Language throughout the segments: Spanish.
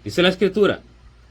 Dice la Escritura: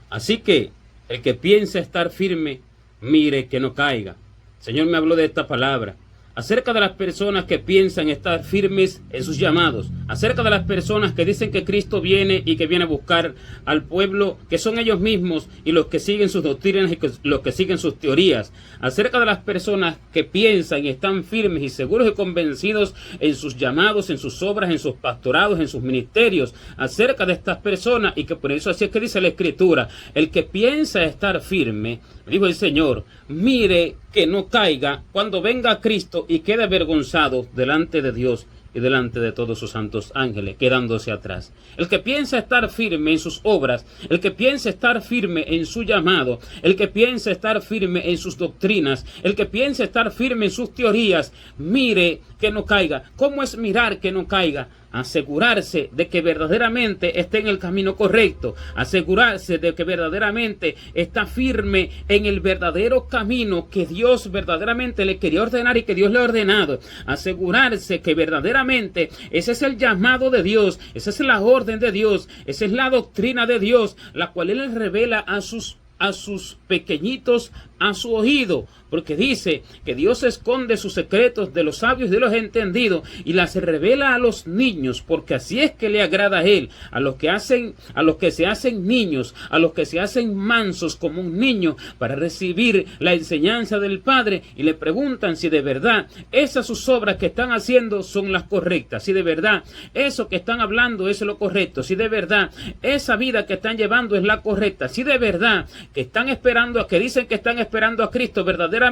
así que el que piensa estar firme, mire que no caiga. El Señor me habló de esta palabra acerca de las personas que piensan estar firmes en sus llamados, acerca de las personas que dicen que Cristo viene y que viene a buscar al pueblo, que son ellos mismos y los que siguen sus doctrinas y los que siguen sus teorías, acerca de las personas que piensan y están firmes y seguros y convencidos en sus llamados, en sus obras, en sus pastorados, en sus ministerios, acerca de estas personas, y que por eso así es que dice la Escritura: el que piensa estar firme, dijo el Señor, mire que no caiga cuando venga Cristo y quede avergonzado delante de Dios y delante de todos sus santos ángeles, quedándose atrás. El que piensa estar firme en sus obras, el que piensa estar firme en su llamado, el que piensa estar firme en sus doctrinas, el que piensa estar firme en sus teorías, mire que no caiga. ¿Cómo es mirar que no caiga? Asegurarse de que verdaderamente esté en el camino correcto, asegurarse de que verdaderamente está firme en el verdadero camino que Dios verdaderamente le quería ordenar y que Dios le ha ordenado, asegurarse que verdaderamente ese es el llamado de Dios, esa es la orden de Dios, esa es la doctrina de Dios, la cual Él les revela a sus pequeñitos a su oído, porque dice que Dios esconde sus secretos de los sabios y de los entendidos y las revela a los niños, porque así es que le agrada a Él, a los que se hacen niños, a los que se hacen mansos como un niño para recibir la enseñanza del Padre, y le preguntan si de verdad esas sus obras que están haciendo son las correctas, si de verdad eso que están hablando es lo correcto, si de verdad esa vida que están llevando es la correcta, si de verdad que están esperando, que dicen que están esperando a Cristo verdaderamente,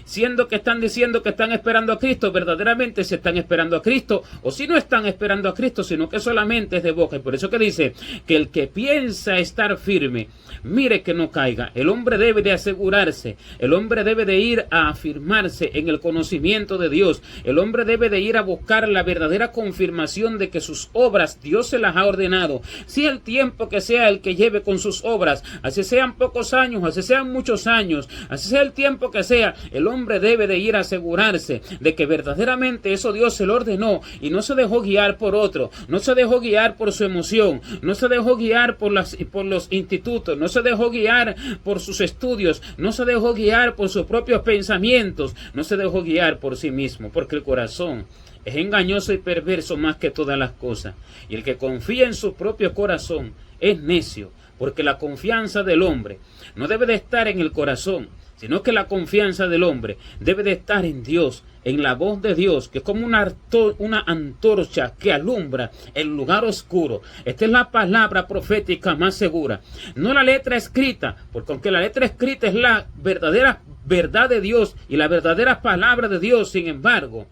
siendo que están diciendo que están esperando a Cristo, verdaderamente se están esperando a Cristo, o si no están esperando a Cristo, sino que solamente es de boca. Y por eso que dice que el que piensa estar firme, mire que no caiga. El hombre debe de asegurarse, el hombre debe de ir a afirmarse en el conocimiento de Dios, el hombre debe de ir a buscar la verdadera confirmación de que sus obras Dios se las ha ordenado, si el tiempo que sea el que lleve con sus obras, así sean pocos años, así sean muchos años, así sea el tiempo que sea, el hombre debe de ir a asegurarse de que verdaderamente eso Dios se lo ordenó y no se dejó guiar por otro, no se dejó guiar por su emoción, no se dejó guiar por los institutos, no se dejó guiar por sus estudios, no se dejó guiar por sus propios pensamientos, no se dejó guiar por sí mismo, porque el corazón es engañoso y perverso más que todas las cosas, y el que confía en su propio corazón es necio, porque la confianza del hombre no debe de estar en el corazón, sino que la confianza del hombre debe de estar en Dios, en la voz de Dios, que es como una antorcha que alumbra el lugar oscuro. Esta es la palabra profética más segura, no la letra escrita, porque aunque la letra escrita es la verdadera verdad de Dios y la verdadera palabra de Dios, sin embargo,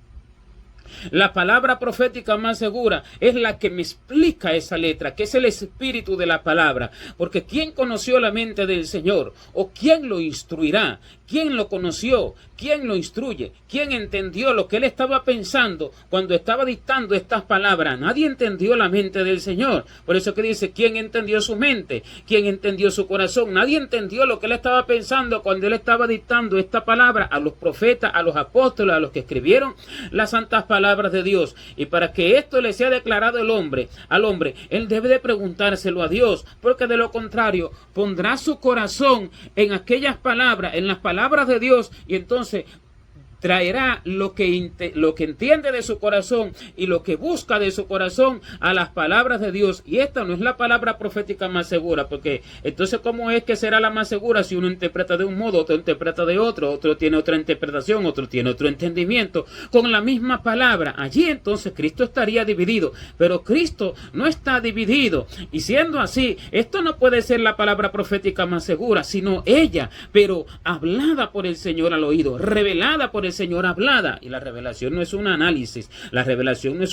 la palabra profética más segura es la que me explica esa letra, que es el espíritu de la palabra. Porque ¿quién conoció la mente del Señor? ¿O quién lo instruirá? ¿Quién lo conoció? ¿Quién lo instruye? ¿Quién entendió lo que él estaba pensando cuando estaba dictando estas palabras? Nadie entendió la mente del Señor. Por eso que dice, ¿quién entendió su mente? ¿Quién entendió su corazón? Nadie entendió lo que él estaba pensando cuando él estaba dictando esta palabra a los profetas, a los apóstoles, a los que escribieron las santas palabras de Dios. Y para que esto le sea declarado al hombre, él debe de preguntárselo a Dios, porque de lo contrario pondrá su corazón en aquellas palabras, en las palabras de Dios, y entonces traerá lo que entiende de su corazón y lo que busca de su corazón a las palabras de Dios. Y esta no es la palabra profética más segura, porque entonces ¿cómo es que será la más segura si uno interpreta de un modo, otro interpreta de otro, otro tiene otra interpretación, otro tiene otro entendimiento con la misma palabra? Allí entonces Cristo estaría dividido, pero Cristo no está dividido, y siendo así, esto no puede ser la palabra profética más segura, sino ella, pero hablada por el Señor al oído, revelada por el Señor, hablada. Y la revelación no es un análisis, la revelación no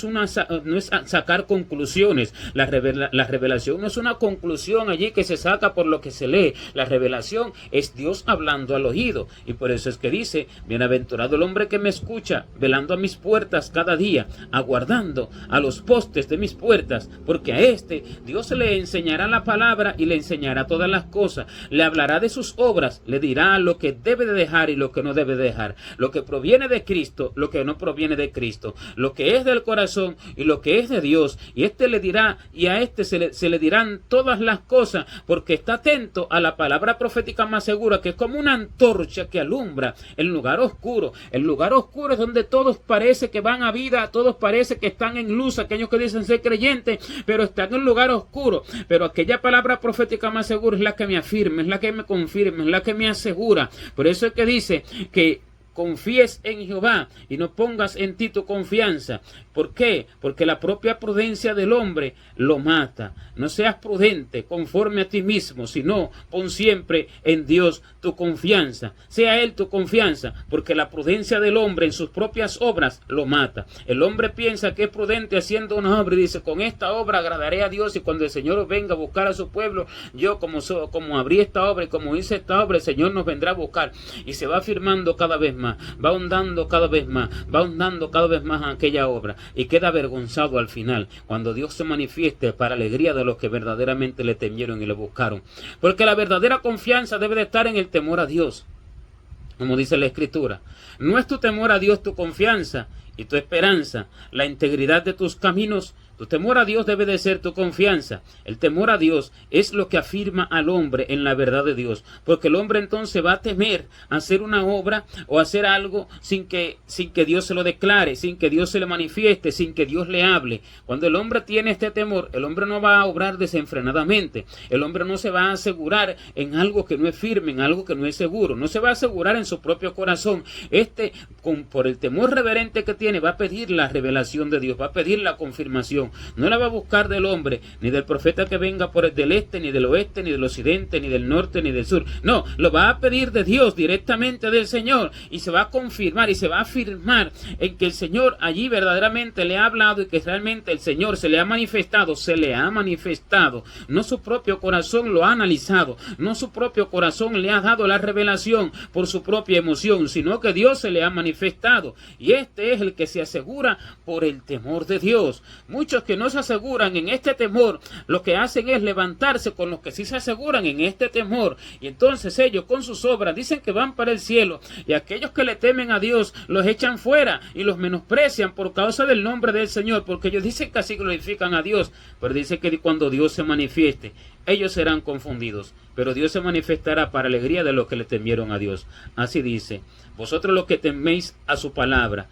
es sacar conclusiones, la revelación no es una conclusión allí que se saca por lo que se lee. La revelación es Dios hablando al oído, y por eso es que dice, bienaventurado el hombre que me escucha, velando a mis puertas cada día, aguardando a los postes de mis puertas, porque a este Dios le enseñará la palabra y le enseñará todas las cosas, le hablará de sus obras, le dirá lo que debe de dejar y lo que no debe dejar, lo que proviene de Cristo, lo que no proviene de Cristo, lo que es del corazón y lo que es de Dios. Y este le dirá, y a este se le dirán todas las cosas, porque está atento a la palabra profética más segura, que es como una antorcha que alumbra el lugar oscuro. El lugar oscuro es donde todos parece que van a vida, todos parece que están en luz, aquellos que dicen ser creyentes, pero están en un lugar oscuro. Pero aquella palabra profética más segura es la que me afirma, es la que me confirma, es la que me asegura. Por eso es que dice que confíes en Jehová y no pongas en ti tu confianza. ¿Por qué? Porque la propia prudencia del hombre lo mata. No seas prudente conforme a ti mismo, sino pon siempre en Dios tu confianza. Sea Él tu confianza, porque la prudencia del hombre en sus propias obras lo mata. El hombre piensa que es prudente haciendo una obra y dice, con esta obra agradaré a Dios, y cuando el Señor venga a buscar a su pueblo, yo como abrí esta obra y como hice esta obra, el Señor nos vendrá a buscar. Y se va afirmando cada vez más, va ahondando cada vez más, va ahondando cada vez más en aquella obra, y queda avergonzado al final, cuando Dios se manifieste para alegría de los que verdaderamente le temieron y le buscaron. Porque la verdadera confianza debe de estar en el temor a Dios, como dice la Escritura. No es tu temor a Dios tu confianza y tu esperanza, la integridad de tus caminos. Tu temor a Dios debe de ser tu confianza. El temor a Dios es lo que afirma al hombre en la verdad de Dios, porque el hombre entonces va a temer hacer una obra o hacer algo sin que Dios se lo declare, sin que Dios se le manifieste, sin que Dios le hable. Cuando el hombre tiene este temor, el hombre no va a obrar desenfrenadamente. El hombre no se va a asegurar en algo que no es firme, en algo que no es seguro. No se va a asegurar en su propio corazón. Por el temor reverente que tiene, va a pedir la revelación de Dios, va a pedir la confirmación. No la va a buscar del hombre, ni del profeta que venga del este, ni del oeste, ni del occidente, ni del norte, ni del sur. No, lo va a pedir de Dios, directamente del Señor, y se va a confirmar y se va a afirmar en que el Señor allí verdaderamente le ha hablado y que realmente el Señor se le ha manifestado, no su propio corazón lo ha analizado, no su propio corazón le ha dado la revelación por su propia emoción, sino que Dios se le ha manifestado, y este es el que se asegura por el temor de Dios. Muchos que no se aseguran en este temor, lo que hacen es levantarse con los que sí se aseguran en este temor, y entonces ellos con sus obras dicen que van para el cielo, y aquellos que le temen a Dios los echan fuera y los menosprecian por causa del nombre del Señor, porque ellos dicen que así glorifican a Dios, pero dice que cuando Dios se manifieste, ellos serán confundidos, pero Dios se manifestará para alegría de los que le temieron a Dios. Así dice: vosotros los que teméis a su palabra,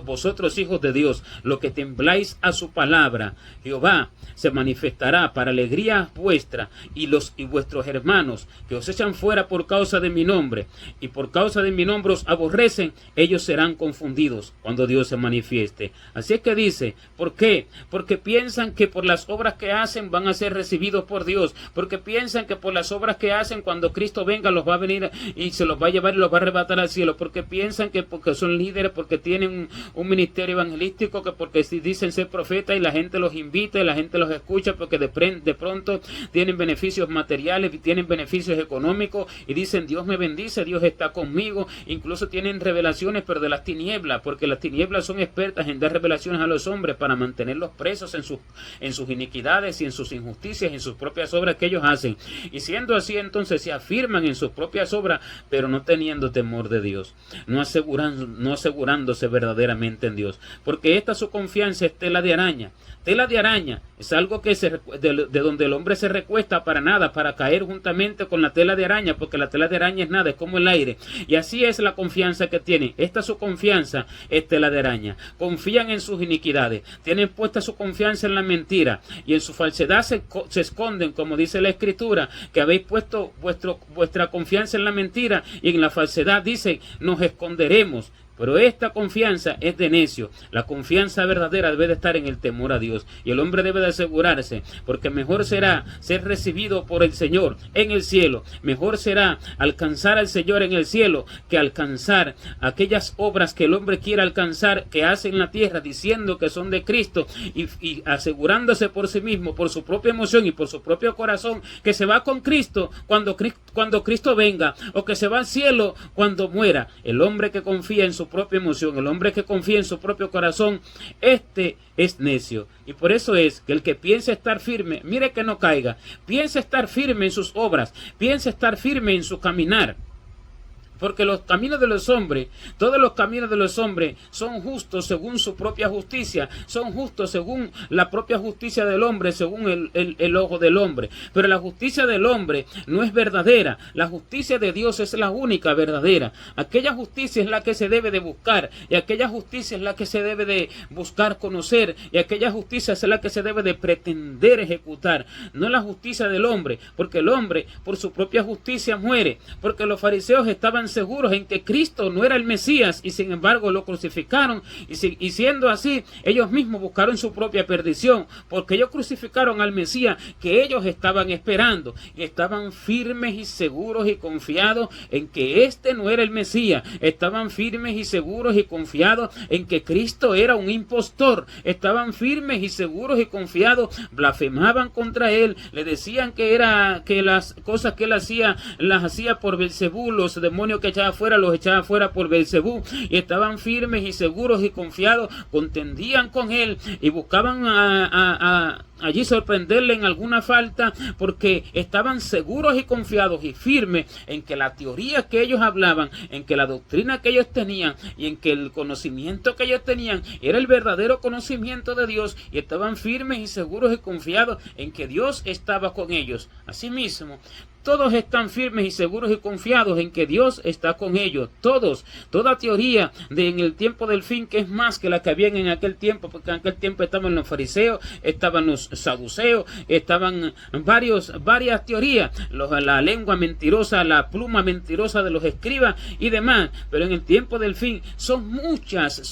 vosotros hijos de Dios, los que tembláis a su palabra, Jehová se manifestará para alegría vuestra, y vuestros hermanos que os echan fuera por causa de mi nombre, y por causa de mi nombre os aborrecen, ellos serán confundidos cuando Dios se manifieste. Así es que dice, ¿por qué? Porque piensan que por las obras que hacen van a ser recibidos por Dios, porque piensan que por las obras que hacen cuando Cristo venga los va a venir y se los va a llevar y los va a arrebatar al cielo, porque piensan que porque son líderes, porque tienen un ministerio evangelístico, que porque si dicen ser profetas y la gente los invita y la gente los escucha, porque de pronto tienen beneficios materiales y tienen beneficios económicos y dicen Dios me bendice, Dios está conmigo, incluso tienen revelaciones pero de las tinieblas, porque las tinieblas son expertas en dar revelaciones a los hombres para mantenerlos presos en sus iniquidades y en sus injusticias, en sus propias obras que ellos hacen, y siendo así entonces se afirman en sus propias obras pero no teniendo temor de Dios, no asegurándose verdaderamente en Dios, porque esta su confianza es tela de araña. Tela de araña es algo que de donde el hombre se recuesta para nada, para caer juntamente con la tela de araña, porque la tela de araña es nada, es como el aire, y así es la confianza que tienen. Esta su confianza es tela de araña. Confían en sus iniquidades, tienen puesta su confianza en la mentira, y en su falsedad se esconden, como dice la Escritura, que habéis puesto vuestra confianza en la mentira, y en la falsedad dice, nos esconderemos. Pero esta confianza es de necio. La confianza verdadera debe de estar en el temor a Dios. Y el hombre debe de asegurarse, porque mejor será ser recibido por el Señor en el cielo. Mejor será alcanzar al Señor en el cielo que alcanzar aquellas obras que el hombre quiere alcanzar, que hace en la tierra diciendo que son de Cristo y asegurándose por sí mismo, por su propia emoción y por su propio corazón, que se va con Cristo cuando Cristo venga, o que se va al cielo cuando muera. El hombre que confía en su propia emoción, el hombre que confía en su propio corazón, este es necio. Y por eso es que el que piensa estar firme, mire que no caiga, piensa estar firme en sus obras, piensa estar firme en su caminar, porque los caminos de los hombres, todos los caminos de los hombres son justos según su propia justicia, son justos según la propia justicia del hombre, según el ojo del hombre. Pero la justicia del hombre no es verdadera, la justicia de Dios es la única verdadera. Aquella justicia es la que se debe de buscar, y aquella justicia es la que se debe de buscar conocer, y aquella justicia es la que se debe de pretender ejecutar, no la justicia del hombre, porque el hombre por su propia justicia muere, porque los fariseos estaban seguros en que Cristo no era el Mesías y sin embargo lo crucificaron, y siendo así ellos mismos buscaron su propia perdición, porque ellos crucificaron al Mesías que ellos estaban esperando, y estaban firmes y seguros y confiados en que este no era el Mesías, estaban firmes y seguros y confiados en que Cristo era un impostor, estaban firmes y seguros y confiados, blasfemaban contra él, le decían que las cosas que él hacía, las hacía por Belcebú, los demonios que echaba fuera, los echaba fuera por Belcebú, y estaban firmes y seguros y confiados, contendían con él y buscaban allí sorprenderle en alguna falta, porque estaban seguros y confiados y firmes en que la teoría que ellos hablaban, en que la doctrina que ellos tenían y en que el conocimiento que ellos tenían era el verdadero conocimiento de Dios, y estaban firmes y seguros y confiados en que Dios estaba con ellos. Asimismo, todos están firmes y seguros y confiados en que Dios está con ellos. Todos, toda teoría en el tiempo del fin, que es más que la que había en aquel tiempo, porque en aquel tiempo estaban los fariseos, estaban los saduceos, estaban varias teorías, la lengua mentirosa, la pluma mentirosa de los escribas y demás. Pero en el tiempo del fin son muchas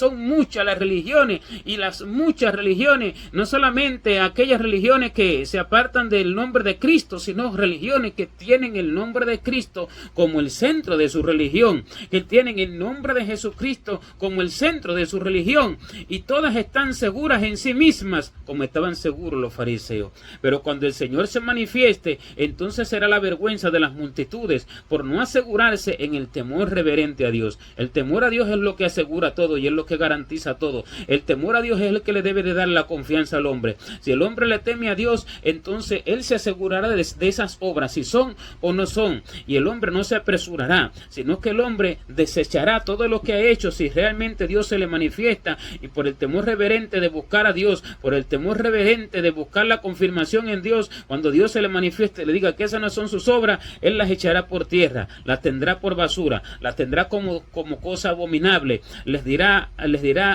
las religiones, y las muchas religiones, no solamente aquellas religiones que se apartan del nombre de Cristo, sino religiones que tienen el nombre de Cristo como el centro de su religión, que tienen el nombre de Jesucristo como el centro de su religión, y todas están seguras en sí mismas, como estaban seguros los fariseos. Pero cuando el Señor se manifieste, entonces será la vergüenza de las multitudes por no asegurarse en el temor reverente a Dios. El temor a Dios es lo que asegura todo y es lo que garantiza todo. El temor a Dios es el que le debe de dar la confianza al hombre. Si el hombre le teme a Dios, entonces él se asegurará de esas obras, si son o no son, y el hombre no se apresurará, sino que el hombre desechará todo lo que ha hecho si realmente Dios se le manifiesta, y por el temor reverente de buscar a Dios, por el temor reverente de buscar la confirmación en Dios, cuando Dios se le manifieste y le diga que esas no son sus obras, él las echará por tierra, las tendrá por basura, las tendrá como cosa abominable, les dirá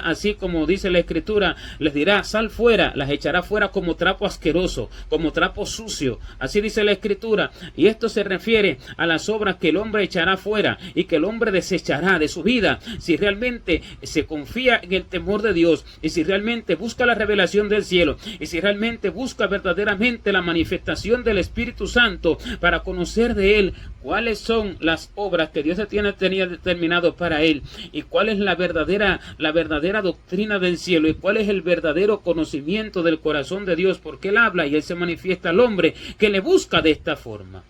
así como dice la Escritura, les dirá sal fuera, las echará fuera como trapo asqueroso, como trapo sucio, así dice la Escritura. Y esto se refiere a las obras que el hombre echará fuera y que el hombre desechará de su vida si realmente se confía en el temor de Dios, y si realmente busca la revelación del cielo, y si realmente busca verdaderamente la manifestación del Espíritu Santo para conocer de Él cuáles son las obras que Dios tenía determinado para él, y cuál es la verdadera doctrina del cielo, y cuál es el verdadero conocimiento del corazón de Dios, porque Él habla y Él se manifiesta al hombre que le busca de esta forma.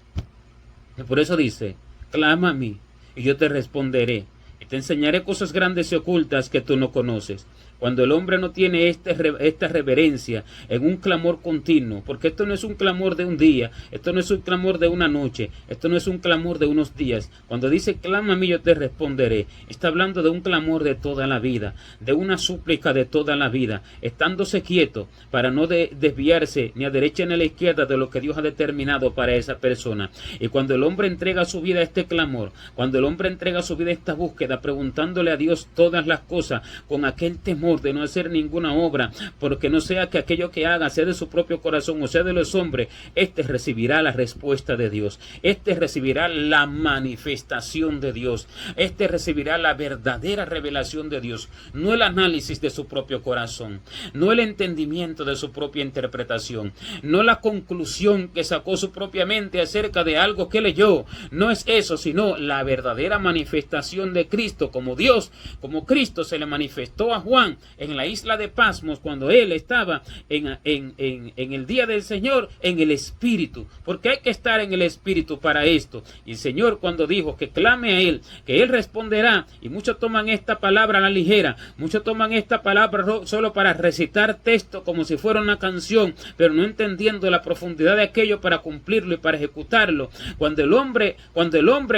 Y por eso dice, clama a mí y yo te responderé, y te enseñaré cosas grandes y ocultas que tú no conoces. Cuando el hombre no tiene esta reverencia en un clamor continuo, porque esto no es un clamor de un día, esto no es un clamor de una noche, esto no es un clamor de unos días. Cuando dice clama a mí yo te responderé, está hablando de un clamor de toda la vida, de una súplica de toda la vida, estándose quieto para no desviarse ni a derecha ni a la izquierda de lo que Dios ha determinado para esa persona. Y cuando el hombre entrega su vida a este clamor, cuando el hombre entrega su vida a esta búsqueda, preguntándole a Dios todas las cosas con aquel temor de no hacer ninguna obra, porque no sea que aquello que haga sea de su propio corazón o sea de los hombres, este recibirá la respuesta de Dios, este recibirá la manifestación de Dios, este recibirá la verdadera revelación de Dios, no el análisis de su propio corazón, no el entendimiento de su propia interpretación, no la conclusión que sacó su propia mente acerca de algo que leyó, no es eso, sino la verdadera manifestación de Cristo como Dios, como Cristo se le manifestó a Juan, corazón en la isla de Pasmos, cuando él estaba en el día del Señor, en el Espíritu, porque hay que estar en el Espíritu para esto. Y el Señor, cuando dijo que clame a él, que él responderá, y muchos toman esta palabra a la ligera, muchos toman esta palabra solo para recitar texto como si fuera una canción, pero no entendiendo la profundidad de aquello para cumplirlo y para ejecutarlo. Cuando el hombre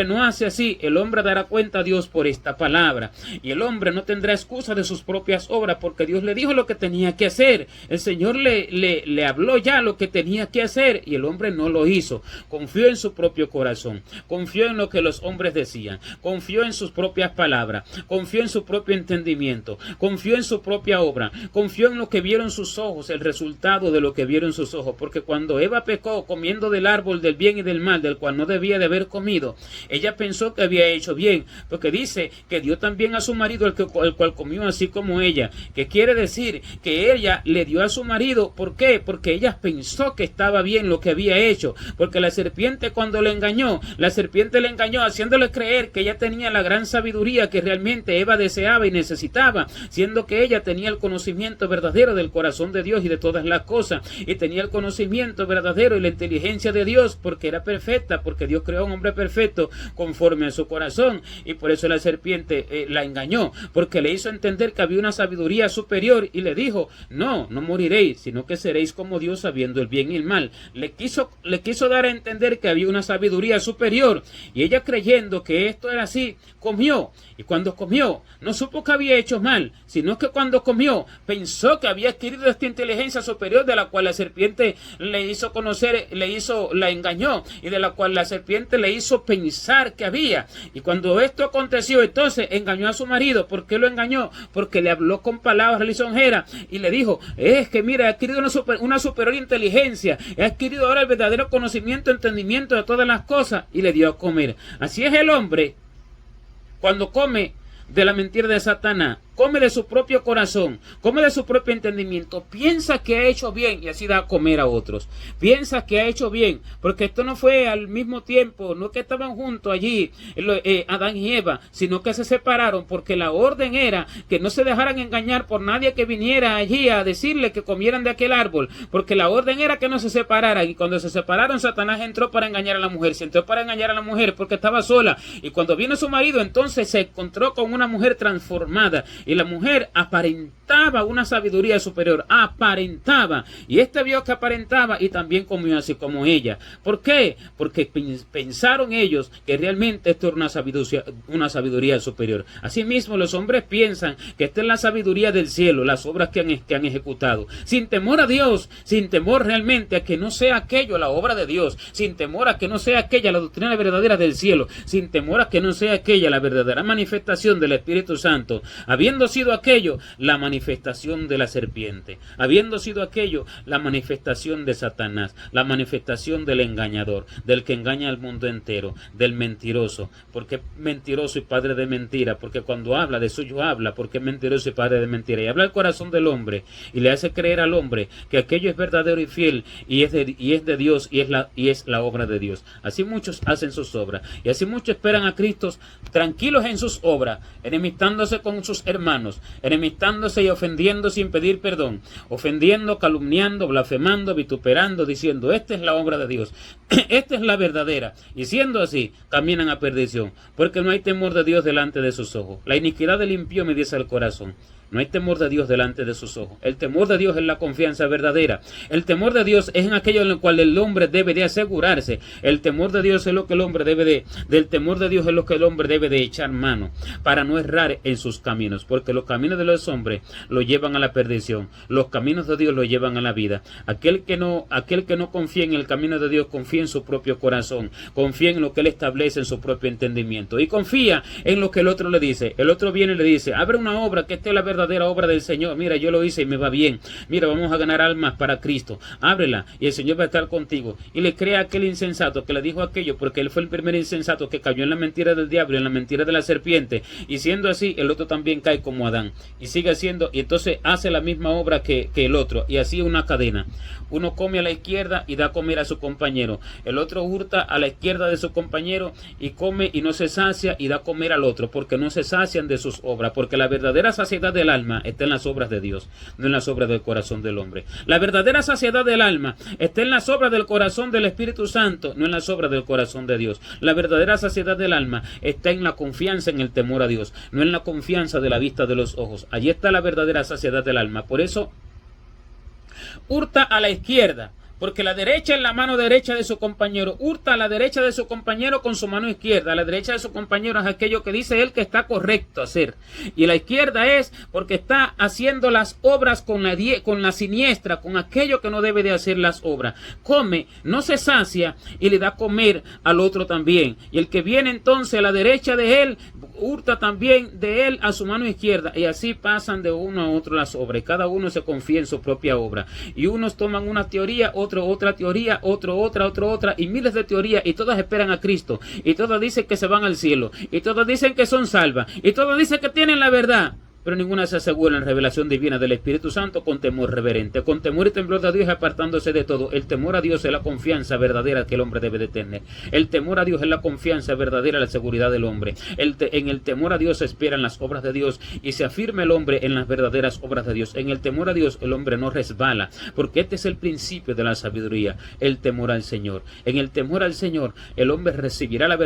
no hace así, el hombre dará cuenta a Dios por esta palabra, y el hombre no tendrá excusa de sus propias obras, porque Dios le dijo lo que tenía que hacer. El Señor le habló ya lo que tenía que hacer, y el hombre no lo hizo. Confió en su propio corazón, confió en lo que los hombres decían, confió en sus propias palabras, confió en su propio entendimiento, confió en su propia obra, confió en lo que vieron sus ojos, el resultado de lo que vieron sus ojos. Porque cuando Eva pecó comiendo del árbol del bien y del mal, del cual no debía de haber comido, ella pensó que había hecho bien, porque dice que dio también a su marido el cual comió así como ella, que quiere decir que ella le dio a su marido. ¿Por qué? Porque ella pensó que estaba bien lo que había hecho, porque la serpiente, cuando le engañó, haciéndole creer que ella tenía la gran sabiduría que realmente Eva deseaba y necesitaba, siendo que ella tenía el conocimiento verdadero del corazón de Dios y de todas las cosas, y tenía el conocimiento verdadero y la inteligencia de Dios, porque era perfecta, porque Dios creó a un hombre perfecto conforme a su corazón. Y por eso la serpiente la engañó, porque le hizo entender que había una sabiduría superior, y le dijo: no moriréis, sino que seréis como Dios, sabiendo el bien y el mal. Le quiso dar a entender que había una sabiduría superior, y ella, creyendo que esto era así, comió. Y cuando comió, no supo que había hecho mal, sino que cuando comió, pensó que había adquirido esta inteligencia superior, de la cual la serpiente le hizo conocer, la engañó, y de la cual la serpiente le hizo pensar que había. Y cuando esto aconteció, entonces engañó a su marido. ¿Por qué lo engañó? Porque le habló con palabras lisonjeras y le dijo: es que mira, he adquirido una superior inteligencia, he adquirido ahora el verdadero conocimiento, entendimiento de todas las cosas, y le dio a comer. Así es el hombre cuando come de la mentira de Satanás, come de su propio corazón, come de su propio entendimiento, piensa que ha hecho bien y así da a comer a otros. Piensa que ha hecho bien, porque esto no fue al mismo tiempo, no que estaban juntos allí Adán y Eva, sino que se separaron, porque la orden era que no se dejaran engañar por nadie que viniera allí a decirle que comieran de aquel árbol, porque la orden era que no se separaran. Y cuando se separaron, Satanás entró para engañar a la mujer, se entró para engañar a la mujer porque estaba sola, y cuando vino su marido, entonces se encontró con una mujer transformada, y la mujer aparentaba una sabiduría superior, aparentaba, y este vio que aparentaba y también comió así como ella. ¿Por qué? Porque pensaron ellos que realmente esto era una sabiduría superior. Asimismo, los hombres piensan que esta es la sabiduría del cielo, las obras que han ejecutado, sin temor a Dios, sin temor realmente a que no sea aquello la obra de Dios, sin temor a que no sea aquella la doctrina verdadera del cielo, sin temor a que no sea aquella la verdadera manifestación del Espíritu Santo, habiendo sido aquello la manifestación de la serpiente, habiendo sido aquello la manifestación de Satanás, la manifestación del engañador, del que engaña al mundo entero, del mentiroso, porque mentiroso y padre de mentira, porque cuando habla de suyo habla, porque es mentiroso y padre de mentira, y habla el corazón del hombre y le hace creer al hombre que aquello es verdadero y fiel, y es de Dios, y es la obra de Dios. Así muchos hacen sus obras, y así muchos esperan a Cristo tranquilos en sus obras, enemistándose con sus hermanos, enemistándose y ofendiendo sin pedir perdón, ofendiendo, calumniando, blasfemando, vituperando, diciendo: esta es la obra de Dios, esta es la verdadera, y siendo así, caminan a perdición, porque no hay temor de Dios delante de sus ojos. La iniquidad del impío me dice el corazón. No hay temor de Dios delante de sus ojos. El temor de Dios es la confianza verdadera. El temor de Dios es en aquello en lo cual el hombre debe de asegurarse. El temor de Dios es lo que el hombre del temor de Dios es lo que el hombre debe de echar mano para no errar en sus caminos, porque los caminos de los hombres lo llevan a la perdición. Los caminos de Dios lo llevan a la vida. Aquel que no confía en el camino de Dios, confía en su propio corazón, confía en lo que él establece en su propio entendimiento, y confía en lo que el otro le dice. El otro viene y le dice: abre una obra que esté la verdadera obra del Señor. Mira, yo lo hice y me va bien. Mira, vamos a ganar almas para Cristo. Ábrela y el Señor va a estar contigo. Y le crea a aquel insensato que le dijo aquello, porque él fue el primer insensato que cayó en la mentira del diablo, en la mentira de la serpiente. Y siendo así, el otro también cae como Adán. Y sigue haciendo, y entonces hace la misma obra que el otro. Y así una cadena. Uno come a la izquierda y da a comer a su compañero. El otro hurta a la izquierda de su compañero y come y no se sacia y da a comer al otro, porque no se sacian de sus obras. Porque la verdadera saciedad del del alma está en las obras de Dios, no en las obras del corazón del hombre. La verdadera saciedad del alma está en las obras del corazón del Espíritu Santo, no en las obras del corazón de Dios. La verdadera saciedad del alma está en la confianza en el temor a Dios, no en la confianza de la vista de los ojos. Allí está la verdadera saciedad del alma. Por eso, hurta a la izquierda, porque la derecha es la mano derecha de su compañero. Hurta a la derecha de su compañero con su mano izquierda. A la derecha de su compañero es aquello que dice él que está correcto hacer. Y la izquierda es porque está haciendo las obras con la siniestra, con aquello que no debe de hacer las obras. Come, no se sacia y le da comer al otro también. Y el que viene entonces a la derecha de él, hurta también de él a su mano izquierda. Y así pasan de uno a otro las obras. Y cada uno se confía en su propia obra. Y unos toman una teoría, otra teoría, otra, y miles de teorías, y todas esperan a Cristo, y todas dicen que se van al cielo, y todas dicen que son salvas, y todas dicen que tienen la verdad, pero ninguna se asegura en revelación divina del Espíritu Santo con temor reverente, con temor y temblor de Dios, apartándose de todo. El temor a Dios es la confianza verdadera que el hombre debe de tener. El temor a Dios es la confianza verdadera, la seguridad del hombre. En el temor a Dios se esperan las obras de Dios y se afirma el hombre en las verdaderas obras de Dios. En el temor a Dios el hombre no resbala, porque este es el principio de la sabiduría, el temor al Señor. En el temor al Señor el hombre recibirá las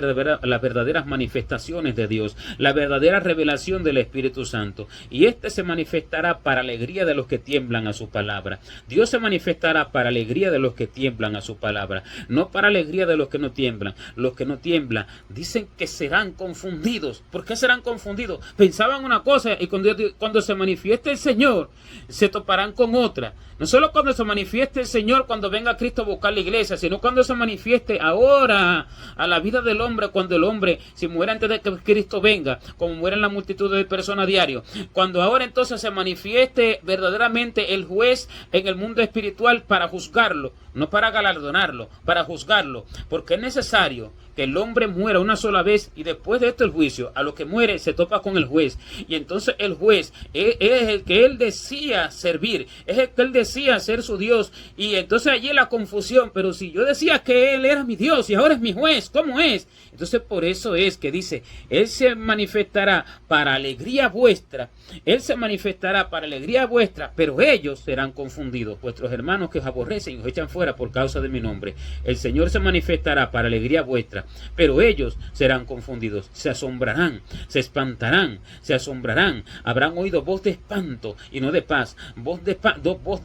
verdaderas manifestaciones de Dios, la verdadera revelación del Espíritu Santo. Y este se manifestará para alegría de los que tiemblan a su palabra. Dios se manifestará para alegría de los que tiemblan a su palabra, no para alegría de los que no tiemblan. Los que no tiemblan dicen que serán confundidos. ¿Por qué serán confundidos? Pensaban una cosa y cuando se manifieste el Señor se toparán con otra. No solo cuando se manifieste el Señor, cuando venga Cristo a buscar la iglesia, sino cuando se manifieste ahora a la vida del hombre, cuando el hombre, si muere antes de que Cristo venga, como mueren la multitud de personas diario, cuando ahora entonces se manifieste verdaderamente el juez en el mundo espiritual para juzgarlo, no para galardonarlo, para juzgarlo, porque es necesario que el hombre muera una sola vez y después de esto el juicio. A lo que muere se topa con el juez, y entonces el juez es el que él decía servir, es el que él decía ser su Dios, y entonces allí la confusión. Pero si yo decía que él era mi Dios y ahora es mi juez, ¿cómo es? Entonces por eso es que dice, él se manifestará para alegría vuestra, él se manifestará para alegría vuestra, pero ellos serán confundidos, vuestros hermanos que os aborrecen y os echan fuera por causa de mi nombre. El Señor se manifestará para alegría vuestra, pero ellos serán confundidos, se asombrarán, se espantarán, se asombrarán, habrán oído voz de espanto y no de paz, voz de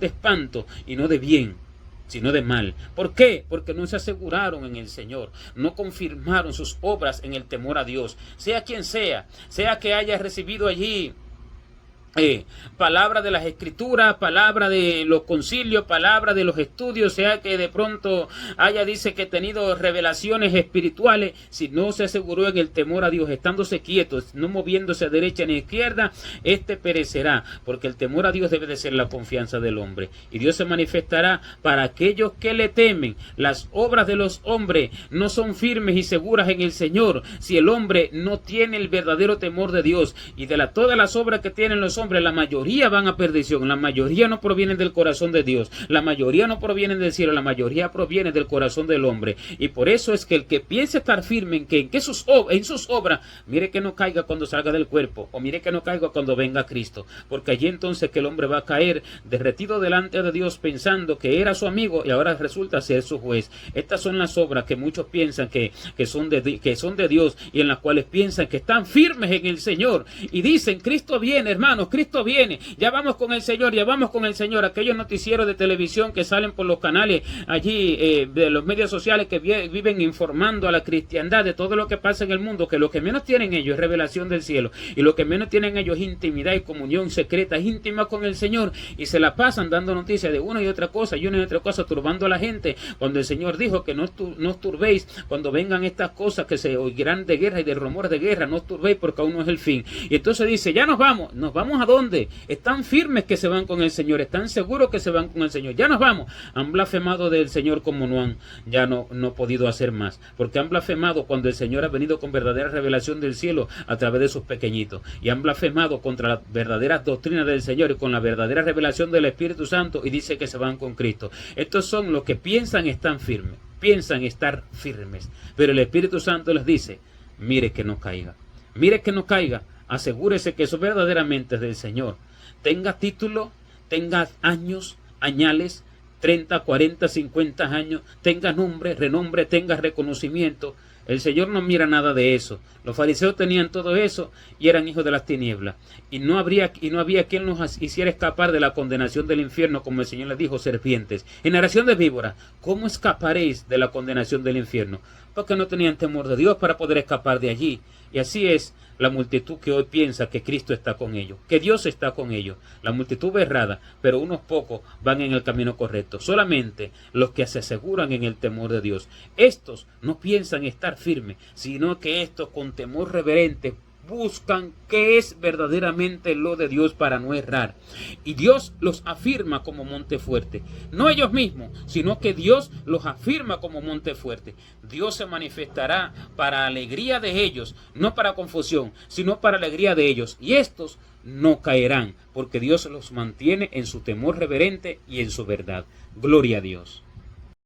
espanto y no de bien, sino de mal. ¿Por qué? Porque no se aseguraron en el Señor, no confirmaron sus obras en el temor a Dios. Sea quien sea que haya recibido allí palabra de las escrituras, palabra de los concilios, palabra de los estudios, sea que de pronto haya, dice que tenido revelaciones espirituales, si no se aseguró en el temor a Dios, estándose quietos, no moviéndose a derecha ni a izquierda, este perecerá, porque el temor a Dios debe de ser la confianza del hombre, y Dios se manifestará para aquellos que le temen. Las obras de los hombres no son firmes y seguras en el Señor si el hombre no tiene el verdadero temor de Dios, y de todas las obras que tienen los hombres, la mayoría van a perdición, la mayoría no provienen del corazón de Dios, la mayoría no provienen del cielo, la mayoría proviene del corazón del hombre. Y por eso es que el que piense estar firme en sus obras, mire que no caiga cuando salga del cuerpo, o mire que no caiga cuando venga Cristo, porque allí entonces que el hombre va a caer derretido delante de Dios, pensando que era su amigo y ahora resulta ser su juez. Estas son las obras que muchos piensan que son de Dios, y en las cuales piensan que están firmes en el Señor y dicen: Cristo viene, hermanos, Cristo viene, ya vamos con el Señor, ya vamos con el Señor. Aquellos noticieros de televisión que salen por los canales allí de los medios sociales, que viven informando a la cristiandad de todo lo que pasa en el mundo, que lo que menos tienen ellos es revelación del cielo, y lo que menos tienen ellos es intimidad y comunión secreta, íntima con el Señor, y se la pasan dando noticias de una y otra cosa, turbando a la gente, cuando el Señor dijo que no os turbéis cuando vengan estas cosas que se oirán de guerra y de rumores de guerra, no os turbéis porque aún no es el fin. Y entonces dice: ya nos vamos ¿a dónde? Están firmes que se van con el Señor, están seguros que se van con el Señor, ya nos vamos. Han blasfemado del Señor como no han podido hacer más, porque han blasfemado cuando el Señor ha venido con verdadera revelación del cielo a través de sus pequeñitos, y han blasfemado contra las verdaderas doctrinas del Señor y con la verdadera revelación del Espíritu Santo, y dice que se van con Cristo. Estos son los que piensan estar firmes, pero el Espíritu Santo les dice: mire que no caiga, asegúrese que eso verdaderamente es del Señor. tenga título, tenga años, añales, 30, 40, 50 años, tenga nombre, renombre, tenga reconocimiento. El Señor no mira nada de eso. Los fariseos tenían todo eso y eran hijos de las tinieblas. Y no había quien nos hiciera escapar de la condenación del infierno, como el Señor les dijo, serpientes. Generación de víboras, ¿cómo escaparéis de la condenación del infierno? Porque no tenían temor de Dios para poder escapar de allí. Y así es la multitud que hoy piensa que Cristo está con ellos, que Dios está con ellos. La multitud va errada, pero unos pocos van en el camino correcto. Solamente los que se aseguran en el temor de Dios. Estos no piensan estar firmes, sino que estos con temor reverente buscan qué es verdaderamente lo de Dios para no errar. Y Dios los afirma como monte fuerte. No ellos mismos, sino que Dios los afirma como monte fuerte. Dios se manifestará para alegría de ellos, no para confusión, sino para alegría de ellos. Y estos no caerán, porque Dios los mantiene en su temor reverente y en su verdad. Gloria a Dios.